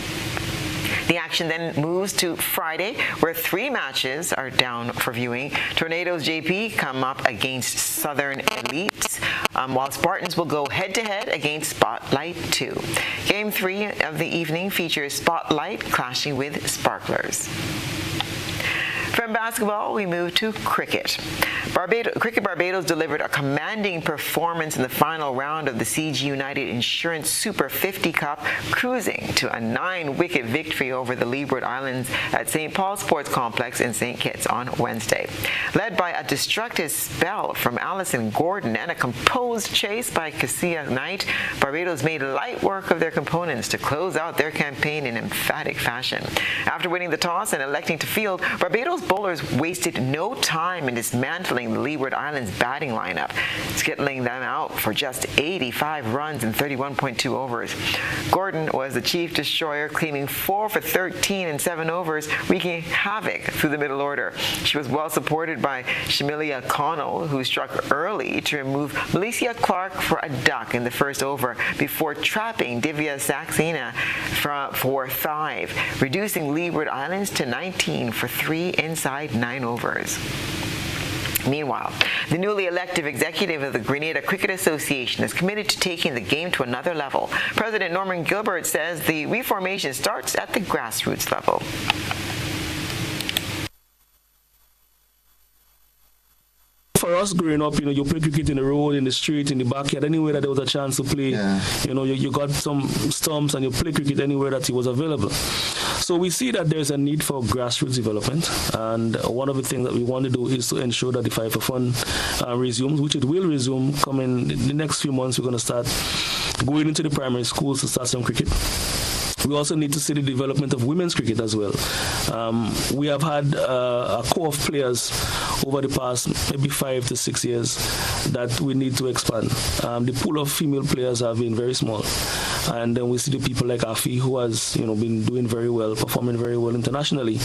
The action then moves to Friday, where 3 matches are down for viewing. Tornadoes JP come up against Southern Elites, while Spartans will go head-to-head against Spotlight 2. Game 3 of the evening features Spotlight clashing with Sparklers. From basketball, we move to cricket. Cricket Barbados delivered a commanding performance in the final round of the CG United Insurance Super 50 Cup, cruising to a 9-wicket victory over the Leeward Islands at St. Paul's Sports Complex in St. Kitts on Wednesday. Led by a destructive spell from Alison Gordon and a composed chase by Cassia Knight, Barbados made light work of their components to close out their campaign in emphatic fashion. After winning the toss and electing to field, Barbados bowlers wasted no time in dismantling the Leeward Islands batting lineup, skittling them out for just 85 runs in 31.2 overs. Gordon was the chief destroyer, claiming 4 for 13 in 7 overs, wreaking havoc through the middle order. She was well supported by Shamilia Connell, who struck early to remove Alicia Clark for a duck in the first over before trapping Divya Saxena for 5, reducing Leeward Islands to 19 for 3 inside 9 overs. Meanwhile, the newly elected executive of the Grenada Cricket Association is committed to taking the game to another level. President Norman Gilbert says the reformation starts at the grassroots level. For us growing up, you play cricket in the road, in the street, in the backyard, anywhere that there was a chance to play. Yeah. You got some stumps and you play cricket anywhere that it was available. So we see that there's a need for grassroots development, and one of the things that we want to do is to ensure that the Fight for Fun resumes, which it will resume. Coming in the next few months, we're going to start going into the primary schools to start some cricket. We also need to see the development of women's cricket as well. We have had a core of players over the past maybe 5 to 6 years that we need to expand. The pool of female players have been very small. And then we see the people like Afi, who has been doing very well, performing very well internationally.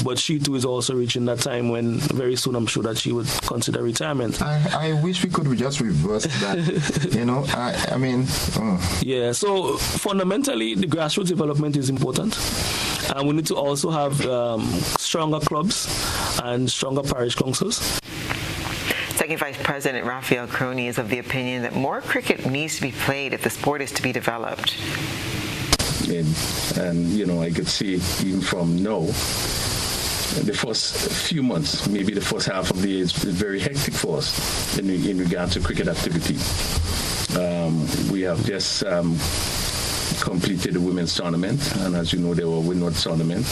But she too is also reaching that time when very soon I'm sure that she would consider retirement. I wish we could just reverse that. Yeah, so fundamentally the grassroots development is important. And we need to also have stronger clubs and stronger parish councils. Second Vice President Raphael Crony is of the opinion that more cricket needs to be played if the sport is to be developed. And I could see even from now, the first few months, maybe the first half of the year is very hectic for us in regard to cricket activity. We have just completed the women's tournament, and as you know, there were Winwood tournament.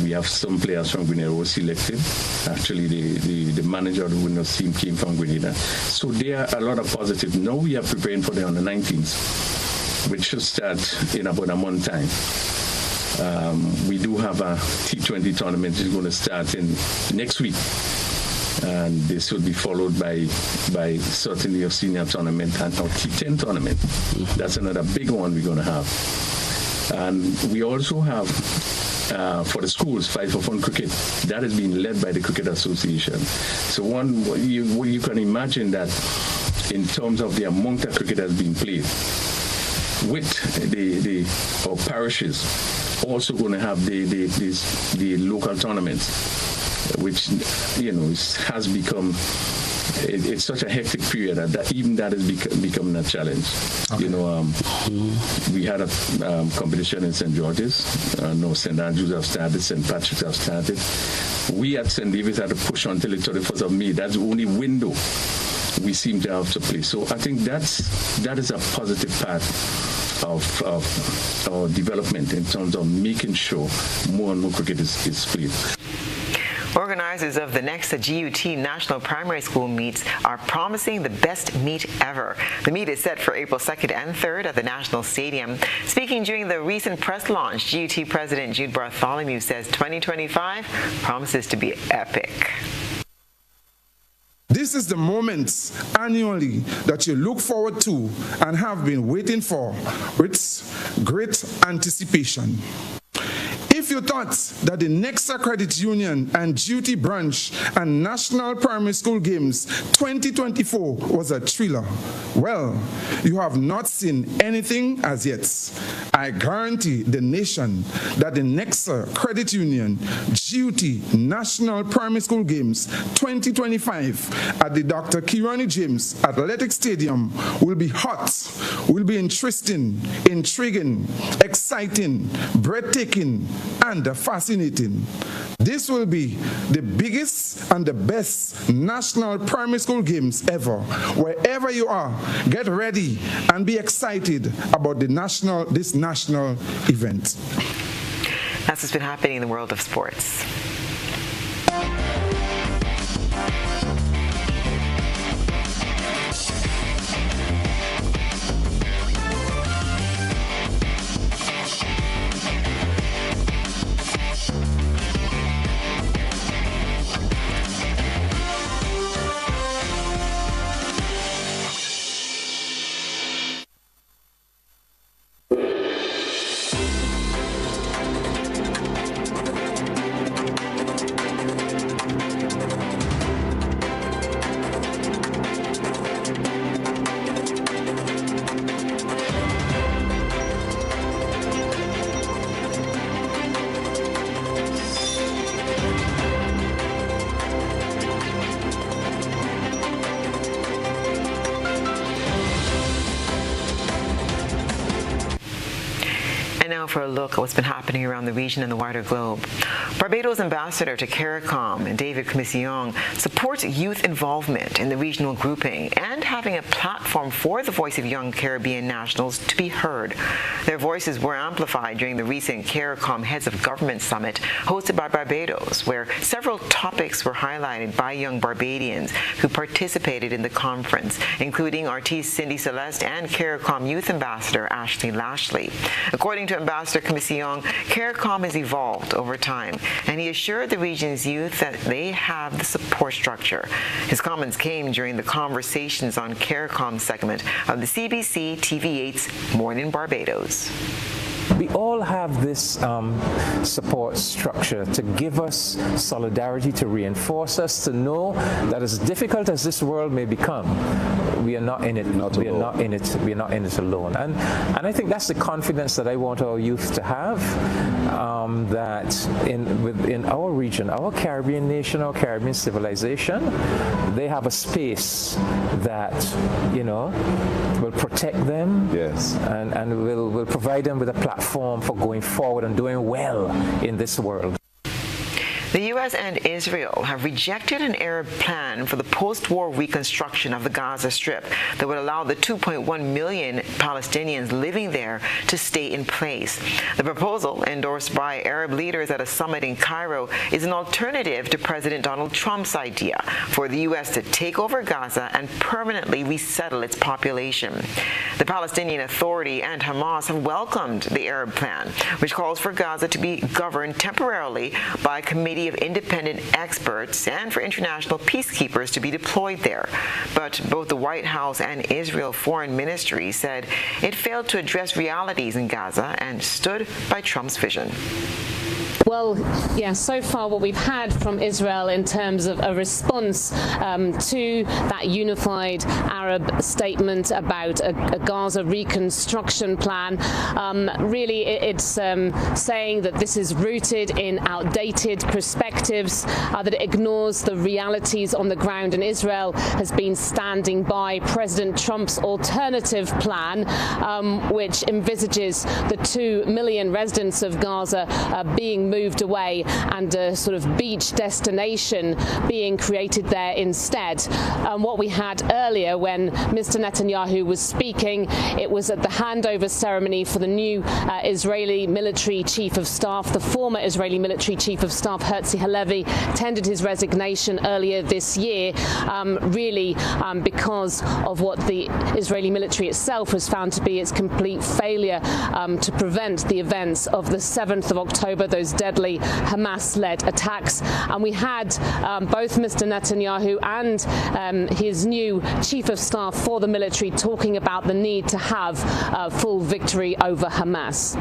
We have some players from Grenada who were selected. Actually, the manager of the Winwood team came from Grenada. So there are a lot of positives. Now we are preparing for the under-19s, which should start in about a month time. We do have a T20 tournament which is going to start in next week. And this will be followed by certainly a senior tournament and our T10 tournament. That's another big one we're going to have. And we also have, for the schools, Fight for Fun cricket. That is being led by the Cricket Association. So you can imagine that in terms of the amount of cricket that's being played, with our parishes also going to have the local tournaments, which has become. It's such a hectic period that even that is becoming a challenge. Okay. We had a competition in St. George's. No, St. Andrews have started, St. Patrick's have started. We at St. David's had to push until the 31st of May. That's the only window we seem to have to play. So I think that is a positive part of our development in terms of making sure more and more cricket is played. Organizers of the next GUT National Primary School meets are promising the best meet ever. The meet is set for April 2nd and 3rd at the National Stadium. Speaking during the recent press launch, GUT President Jude Bartholomew says 2025 promises to be epic. This is the moment annually that you look forward to and have been waiting for with great anticipation. If you thought that the Nexa Credit Union and GUT Branch and National Primary School Games 2024 was a thriller, well, you have not seen anything as yet. I guarantee the nation that the Nexa Credit Union GUT National Primary School Games 2025 at the Dr. Kirani James Athletic Stadium will be hot, will be interesting, intriguing, exciting, breathtaking, and fascinating. This will be the biggest and the best national primary school games ever. Wherever you are, get ready and be excited about this national event. That's what's been happening in the world of sports. For a look at what's been happening around the region and the wider globe. Barbados Ambassador to CARICOM, David Commission, supports youth involvement in the regional grouping and having a platform for the voice of young Caribbean nationals to be heard. Their voices were amplified during the recent CARICOM Heads of Government Summit hosted by Barbados, where several topics were highlighted by young Barbadians who participated in the conference, including artiste Cindy Celeste and CARICOM Youth Ambassador Ashley Lashley. According to Ambassador Commission, CARICOM has evolved over time, and he assured the region's youth that they have the support structure. His comments came during the Conversations on CARICOM segment of the CBC TV8's Morning Barbados. We all have this support structure to give us solidarity, to reinforce us, to know that as difficult as this world may become, we are not in it. We are not in it. We are not in it alone. And I think that's the confidence that I want our youth to have. That in our region, our Caribbean nation, our Caribbean civilization, they have a space that will protect them. Yes. And will provide them with a platform for going forward and doing well in this world. The U.S. and Israel have rejected an Arab plan for the post-war reconstruction of the Gaza Strip that would allow the 2.1 million Palestinians living there to stay in place. The proposal, endorsed by Arab leaders at a summit in Cairo, is an alternative to President Donald Trump's idea for the U.S. to take over Gaza and permanently resettle its population. The Palestinian Authority and Hamas have welcomed the Arab plan, which calls for Gaza to be governed temporarily by a committee of independent experts and for international peacekeepers to be deployed there. But both the White House and Israel Foreign Ministry said it failed to address realities in Gaza and stood by Trump's vision. Well, yeah, so far what we've had from Israel in terms of a response to that unified Arab statement about a Gaza reconstruction plan, really it's saying that this is rooted in outdated perspectives, that it ignores the realities on the ground, and Israel has been standing by President Trump's alternative plan, which envisages the 2 million residents of Gaza being moved away and a sort of beach destination being created there instead. What we had earlier when Mr. Netanyahu was speaking, it was at the handover ceremony for the new Israeli military chief of staff. The former Israeli military chief of staff, Herzi Halevi, tendered his resignation earlier this year, really because of what the Israeli military itself has found to be its complete failure to prevent the events of the 7th of October, those deadly Hamas-led attacks. And we had both Mr. Netanyahu and his new chief of staff for the military talking about the need to have full victory over Hamas.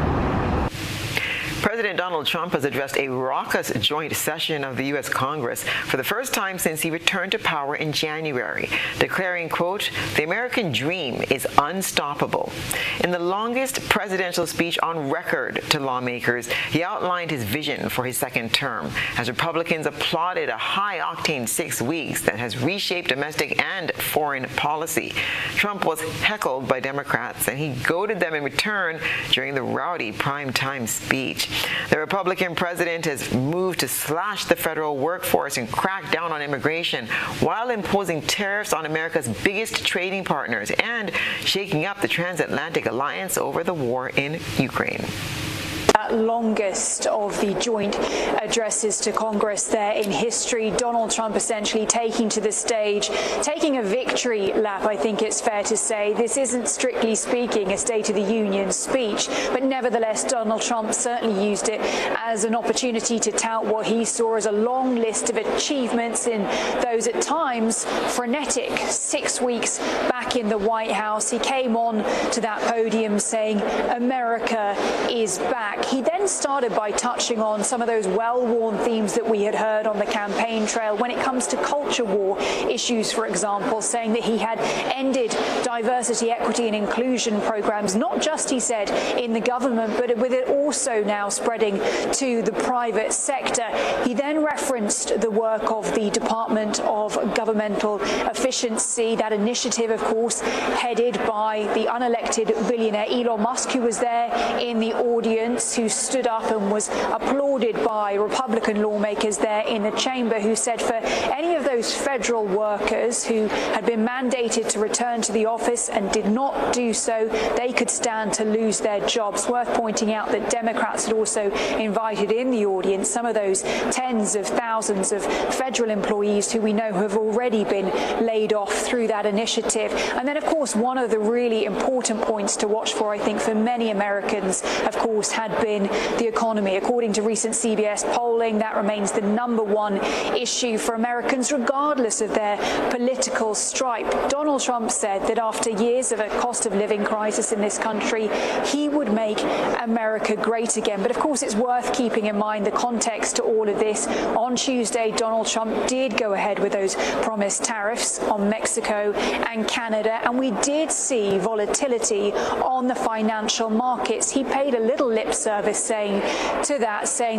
President Donald Trump has addressed a raucous joint session of the U.S. Congress for the first time since he returned to power in January, declaring, quote, "The American dream is unstoppable." In the longest presidential speech on record to lawmakers, he outlined his vision for his second term as Republicans applauded a high-octane 6 weeks that has reshaped domestic and foreign policy. Trump was heckled by Democrats, and he goaded them in return during the rowdy primetime speech. The Republican president has moved to slash the federal workforce and crack down on immigration while imposing tariffs on America's biggest trading partners and shaking up the transatlantic alliance over the war in Ukraine. Longest of the joint addresses to Congress there in history. Donald Trump essentially taking to the stage, taking a victory lap, I think it's fair to say. This isn't strictly speaking a State of the Union speech, but nevertheless Donald Trump certainly used it as an opportunity to tout what he saw as a long list of achievements in those at times frenetic 6 weeks back in the White House. He came on to that podium saying, "America is back." He then started by touching on some of those well-worn themes that we had heard on the campaign trail when it comes to culture war issues, for example, saying that he had ended diversity, equity and inclusion programs, not just, he said, in the government, but with it also now spreading to the private sector. He then referenced the work of the Department of Governmental Efficiency, that initiative, of course, headed by the unelected billionaire Elon Musk, who was there in the audience, who stood up and was applauded by Republican lawmakers there in the chamber, who said for any of those federal workers who had been mandated to return to the office and did not do so, they could stand to lose their jobs. Worth pointing out that Democrats had also invited in the audience some of those tens of thousands of federal employees who we know have already been laid off through that initiative. And then, of course, one of the really important points to watch for, I think, for many Americans, of course, had been the economy. According to recent CBS polling, that remains the #1 issue for Americans, regardless of their political stripe. Donald Trump said that after years of a cost of living crisis in this country, he would make America great again. But of course, it's worth keeping in mind the context to all of this. On Tuesday, Donald Trump did go ahead with those promised tariffs on Mexico and Canada, and we did see volatility on the financial markets. He paid a little lip service saying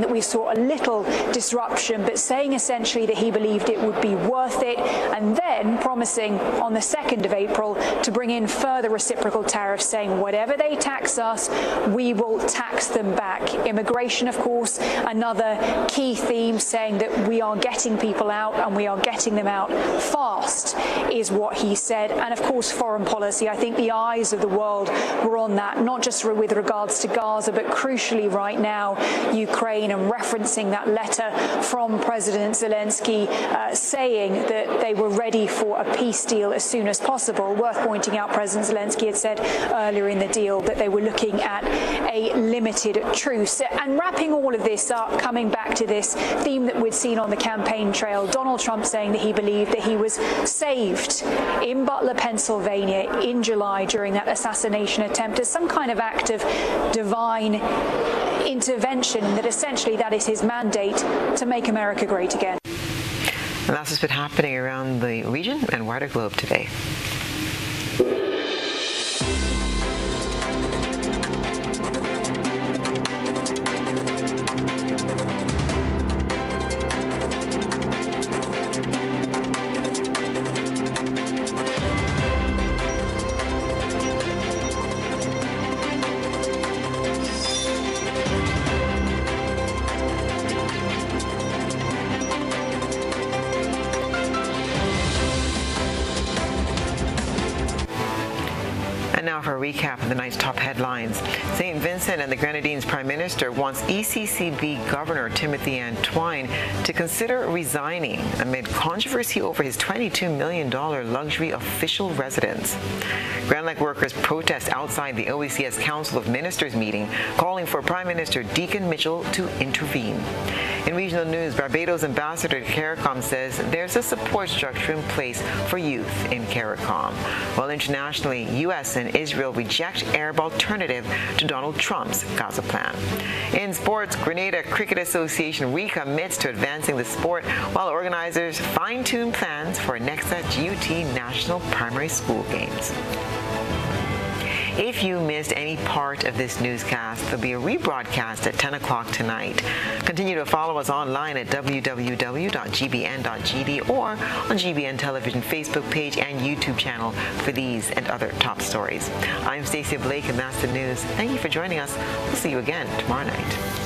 that we saw a little disruption, but saying essentially that he believed it would be worth it, and then promising on the 2nd of April to bring in further reciprocal tariffs, saying whatever they tax us, we will tax them back. Immigration, of course, another key theme, saying that we are getting people out and we are getting them out fast, is what he said. And of course, foreign policy. I think the eyes of the world were on that, not just with regards to Gaza, but crucially right now, Ukraine, and referencing that letter from President Zelensky saying that they were ready for a peace deal as soon as possible. Worth pointing out, President Zelensky had said earlier in the deal that they were looking at a limited truce. And wrapping all of this up, coming back to this theme that we'd seen on the campaign trail, Donald Trump saying that he believed that he was saved in Butler, Pennsylvania in July during that assassination attempt as some kind of act of divine intervention, that essentially that is his mandate to make America great again. And that's what's been happening around the region and wider globe today. And now for a recap of the night's top headlines. St. Vincent and the Grenadines Prime Minister wants ECCB Governor Timothy Antoine to consider resigning amid controversy over his $22 million luxury official residence. Grand Lake workers protest outside the OECS Council of Ministers meeting, calling for Prime Minister Deacon Mitchell to intervene. In regional news, Barbados Ambassador to CARICOM says there's a support structure in place for youth in CARICOM. While internationally, U.S. and Israel reject Arab alternative to Donald Trump's Gaza plan. In sports, Grenada Cricket Association recommits to advancing the sport while organizers fine-tune plans for next at UT National Primary School Games. If you missed any part of this newscast, there'll be a rebroadcast at 10 o'clock tonight. Continue to follow us online at www.gbn.gd or on GBN Television Facebook page and YouTube channel for these and other top stories. I'm Stasia Blake, and that's the news. Thank you for joining us. We'll see you again tomorrow night.